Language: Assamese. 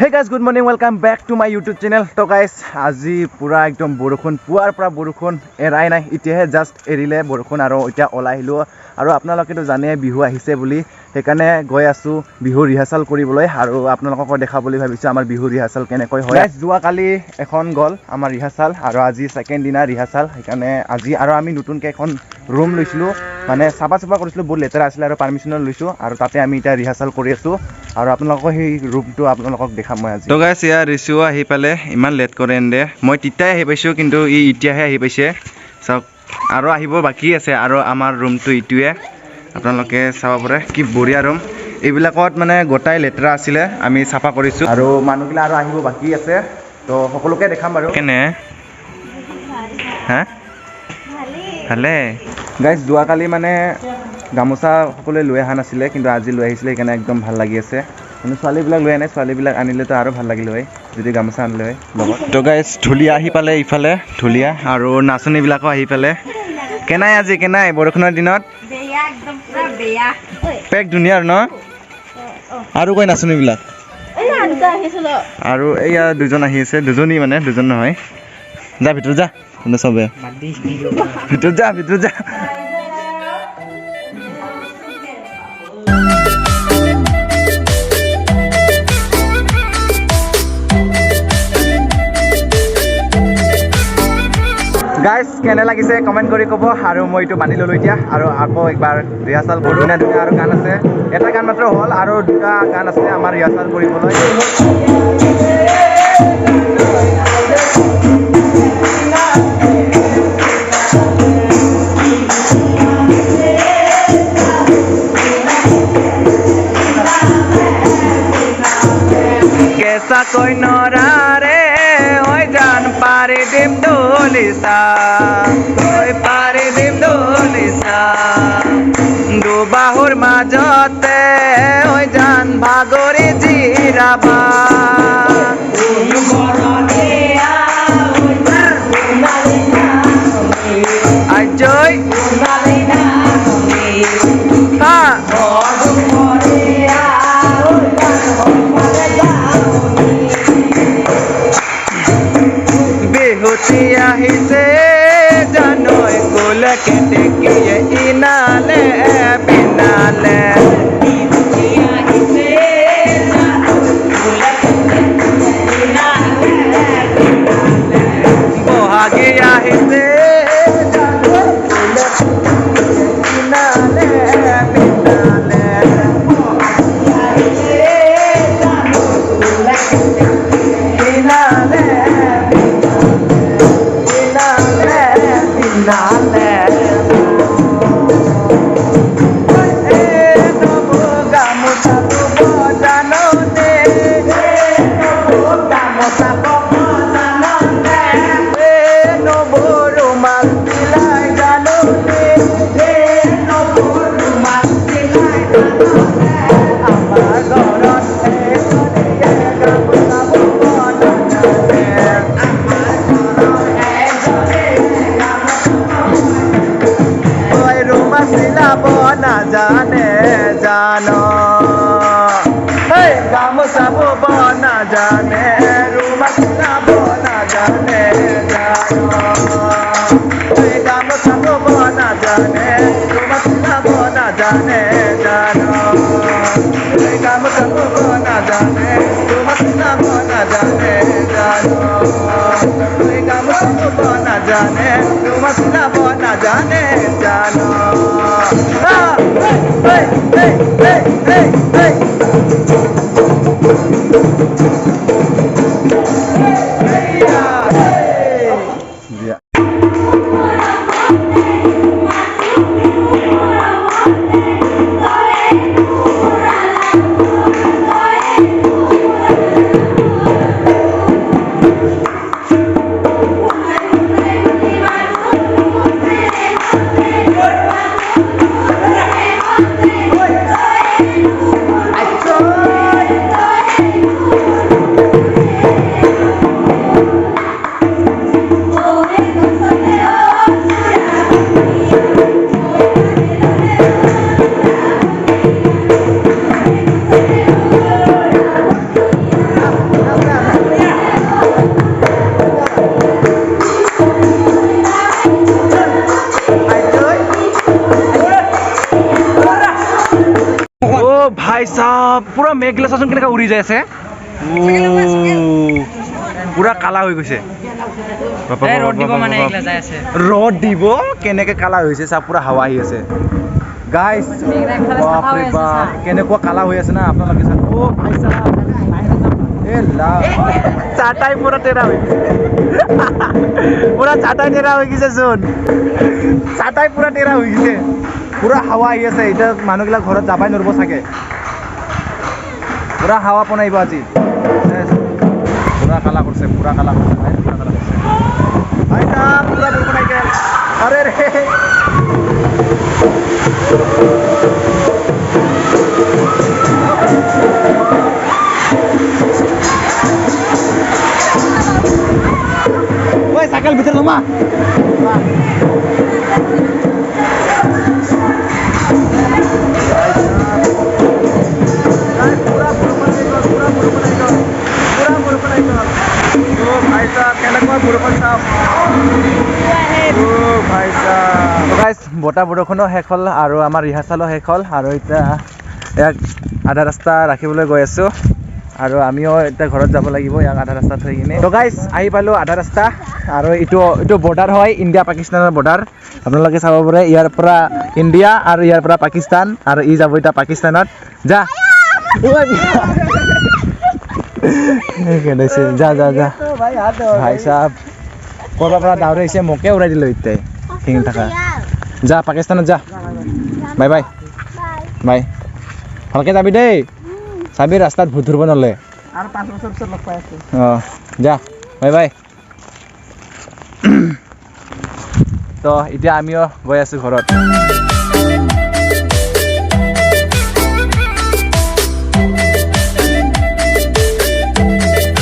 Hey guys, good morning. Welcome back to my YouTube channel. So guys, আজি পুরা একদম বৰষুণ পুৱাৰ পৰা বৰষুণ এৰাই নাই ইতিয়াহে জাস্ট এৰিলে বৰষুণ আৰু এতিয়া ওলাইলো আৰু আপোনালোকেতো জানে বিহু আহিছে বুলি সেইকাৰণে গৈ আছো বিহু ৰিহাৰ্সাল কৰিবলৈ আৰু আপোনালোকক দেখাবলৈ ভাবিছো আমাৰ বিহু ৰিহাৰ্সাল কেনেকৈ হয় গাইস যোৱা কালি এখন গল আমাৰ ৰিহাৰ্সাল আৰু আজি সেকেন্ড দিনা ৰিহাৰ্সাল সেইকাৰণে আজি আৰু আমি নতুনকৈ এখন ৰুম লৈছিলো মানে সাফা কৰিছিলো বহুত লেতেৰা আছিল আৰু পাৰমিশন লৈছো আৰু তাতে আমি এটা ৰিহাৰ্সাল কৰি আছো আৰু আপোনালোকক সেই ৰুমটো আপোনালোকক দেখাম মই আজি তো গাইস ইয়া ৰিসু আহি পালে ইমান লেট কৰে এন্ডে মই তিতাই আহি পাইছো কিন্তু ই ইতিয়াহে আহি পাইছে চাওক আৰু আহিব বাকি আছে আৰু আমাৰ ৰুমটো ইটুৱে আপোনালোকে চাব পাৰে কি বঢ়িয়া ৰুম এইবিলাকত মানে গোটাই লেতেৰা আছিল আমি সাফা কৰিছো আৰু মানুহগিলা আৰু আহিব বাকি আছে তো সকলোকে দেখাম বাৰু কেনে হা ভালে গাইস যোৱা কালি মানে গামোচা সকলোৱে লৈ অহা নাছিলে কিন্তু আজি লৈ আহিছিলে সেইকাৰণে একদম ভাল লাগি আছে কিন্তু ছোৱালীবিলাক লৈ আনে ছোৱালীবিলাক আনিলেতো আৰু ভাল লাগিল হয় যদি গামোচা আনিলে হয় লগত তো গাইস ঢুলিয়া আহি পালে ইফালে ঢুলিয়া আৰু নাচনীবিলাকো আহি পালে কেনাই আজি কেনাই বৰষুণৰ দিনত বেয়া একদম পুৰা বেয়া পেক ধুনীয়া ন আৰু কই নাচনীবিলাক আৰু এয়া দুজন আহি আছে দুজনী মানে দুজন নহয় যা ভিতৰত যা মানে সবে ভিতৰত যা গাইস কেনে লাগিছে কমেন্ট কৰি কব আৰু মই এটো বানি ললো এতিয়া আৰু আকৌ একবাৰ ৰিহাৰ্সাল কৰো না দুটা আৰু গান আছে এটা গান মাত্ৰ হল আৰু দুটা গান আছে আমাৰ ৰিহাৰ্সাল কৰিবলৈ কেসা কই নৰা ৰে ওই জান পারে দিম দোলিসা ওই পারে দিম দোলিসা দু বাহুর মাজতে ওই জান ভাগরে জিরাবা আজই বেহুতিয়া হিসে জানোই কুল কেটে কিয়ে ইনালে বিনালে বেহুতিয়া হিসে বহাগিয়া হিসে না জানে জানো হে গামোচা বব না জানে রুমাল বব না জানে জানো হে গামোচা বব না জানে রুমাল বব না জানে জানো হে গামোচা বব না জানে রুমাল বব না জানে জানো হে গামোচা বব না জানে রুমাল বব না জানে জানো hey hey hey hey hey ভাই সাহ পুৰা মেঘলা চাচোন কেনেকৈ উৰি যাই আছে পুৰা কালা হৈ গৈছে ৰ'দ দিব কেনেকৈ কালা হৈছে চা পুৰা হাৱা আহি আছে গাইছ বাপৰে বাপ কেনেকুৱা কালা হৈ আছে না আপোনালোকে চাওক অ' ভাই সাহ চাটাই পুৰা তেৰা হৈ পুৰা চাটাই তেৰা হৈ গৈছে চোন চাটাই পুৰা তেৰা হৈ গৈছে পুৰা হাৱা আহি আছে এতিয়া মানুহবিলাক ঘৰত যাবাই নোৱাৰিব চাগে পুৰা হাৱা পনাইব আজি পুৰা কালা কৰিছে পুৰা কালা কৰিছে পুৰা বৰষুণ আহি গ'ল আৰে ৰে oi sakal ভিতৰে জমা বতা বৰষুণো শেষ হ'ল আৰু আমাৰ ৰিহাৰ্চেলো শেষ হ'ল আৰু এতিয়া ইয়াক আধা ৰাস্তা ৰাখিবলৈ গৈ আছোঁ আৰু আমিও এতিয়া ঘৰত যাব লাগিব ইয়াক আধা ৰাস্তা থৈ কিনে তো গাইজ আহি পালোঁ আধা ৰাস্তা আৰু এইটো বৰ্ডাৰ হয় ইণ্ডিয়া পাকিস্তানৰ বৰ্ডাৰ আপোনালোকে চাব পাৰে ইয়াৰ পৰা ইণ্ডিয়া আৰু ইয়াৰ পৰা পাকিস্তান আৰু ই যাব এতিয়া পাকিস্তানত যা যা যা যা ভাই চাহ ক'ৰবাৰ পৰা ডাউৰি আহিছে মোকে উৰাই দিলোঁ এতিয়া শিঙি থকা যা পাকিস্তানত যা বাই বাই বাই ভালকৈ যাবি দেই চাবি ৰাস্তাত ভূত ধৰিব নহ'লে আৰু 5 বছৰ পিছত লগ পাই আছোঁ অঁ যা বাই বাই তো এতিয়া আমিও গৈ আছোঁ ঘৰত